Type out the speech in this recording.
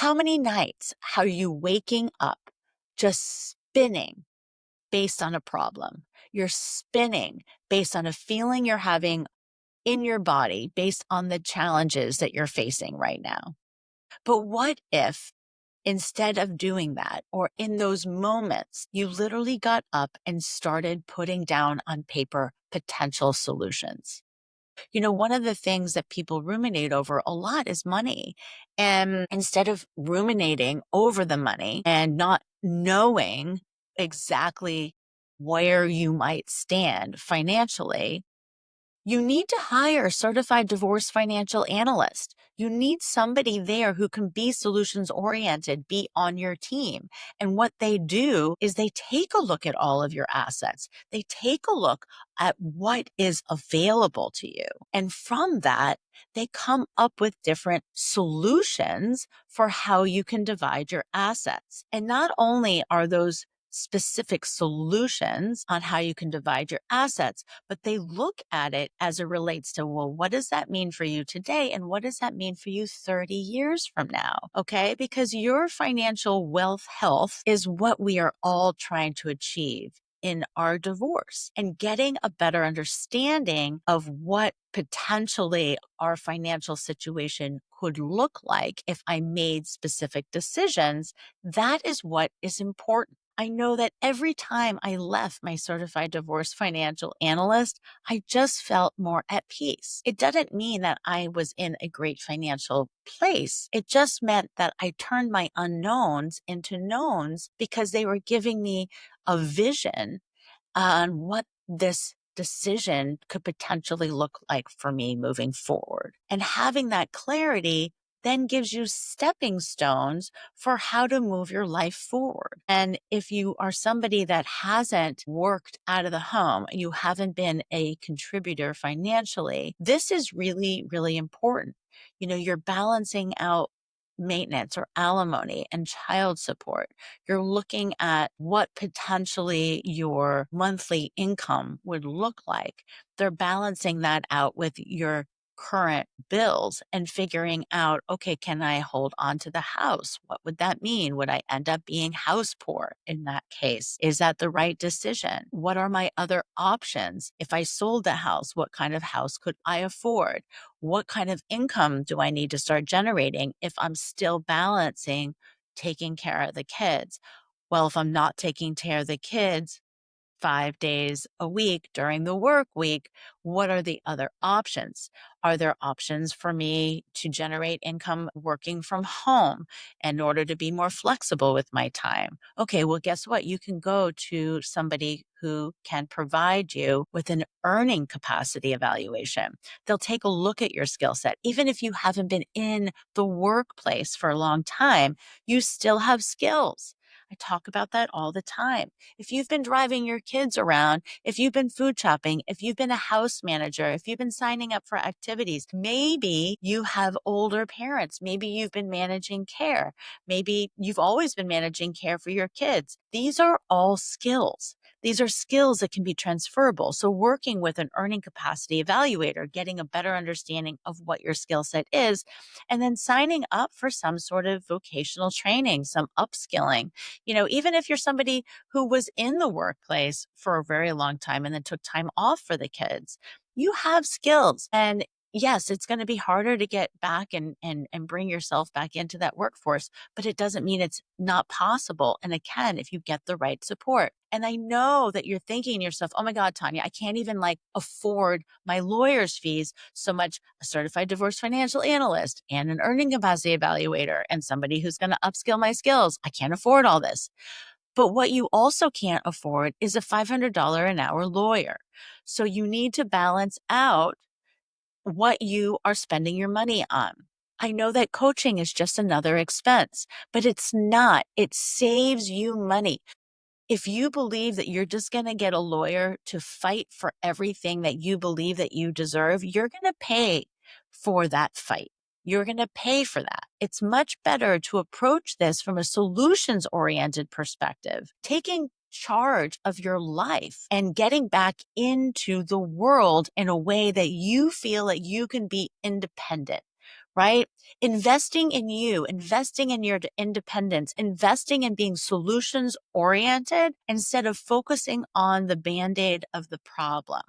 How many nights are you waking up just spinning based on a problem? You're spinning based on a feeling you're having in your body based on the challenges that you're facing right now. But what if instead of doing that, or in those moments, you literally got up and started putting down on paper potential solutions? One of the things that people ruminate over a lot is money. And instead of ruminating over the money and not knowing exactly where you might stand financially, you need to hire a certified divorce financial analyst. You need somebody there who can be solutions oriented, be on your team. And what they do is they take a look at all of your assets. They take a look at what is available to you. And from that, they come up with different solutions for how you can divide your assets. And not only are those specific solutions on how you can divide your assets, but they look at it as it relates to, well, what does that mean for you today? And what does that mean for you 30 years from now? Okay. Because your financial wealth health is what we are all trying to achieve in our divorce, and getting a better understanding of what potentially our financial situation could look like if I made specific decisions. That is what is important. I know that every time I left my certified divorce financial analyst, I just felt more at peace. It doesn't mean that I was in a great financial place. It just meant that I turned my unknowns into knowns because they were giving me a vision on what this decision could potentially look like for me moving forward. And having that clarity then gives you stepping stones for how to move your life forward. And if you are somebody that hasn't worked out of the home, you haven't been a contributor financially, this is really, really important. You're balancing out maintenance or alimony and child support. You're looking at what potentially your monthly income would look like. They're balancing that out with your current bills and figuring out, okay, can I hold on to the house? What would that mean? Would I end up being house poor in that case? Is that the right decision? What are my other options? If I sold the house, what kind of house could I afford? What kind of income do I need to start generating if I'm still balancing taking care of the kids? Well, if I'm not taking care of the kids 5 days a week during the work week, what are the other options? Are there options for me to generate income working from home in order to be more flexible with my time? Okay, well, guess what? You can go to somebody who can provide you with an earning capacity evaluation. They'll take a look at your skill set. Even if you haven't been in the workplace for a long time, you still have skills. I talk about that all the time. If you've been driving your kids around, if you've been food shopping, if you've been a house manager, if you've been signing up for activities, maybe you have older parents. Maybe you've been managing care. Maybe you've always been managing care for your kids. These are all skills. These are skills that can be transferable. So working with an earning capacity evaluator, getting a better understanding of what your skill set is, and then signing up for some sort of vocational training, some upskilling. Even if you're somebody who was in the workplace for a very long time and then took time off for the kids, you have skills. And yes, it's going to be harder to get back and bring yourself back into that workforce, but it doesn't mean it's not possible. And it can if you get the right support. And I know that you're thinking to yourself, oh my God, Tania, I can't even afford my lawyer's fees so much. A certified divorce financial analyst and an earning capacity evaluator and somebody who's going to upskill my skills. I can't afford all this. But what you also can't afford is a $500 an hour lawyer. So you need to balance out what you are spending your money on. I know that coaching is just another expense, but it's not. It saves you money. If you believe that you're just going to get a lawyer to fight for everything that you believe that you deserve, you're going to pay for that fight. You're going to pay for that. It's much better to approach this from a solutions-oriented perspective, taking charge of your life and getting back into the world in a way that you feel that you can be independent. right? Investing in you, investing in your independence, investing in being solutions oriented instead of focusing on the Band-Aid of the problem.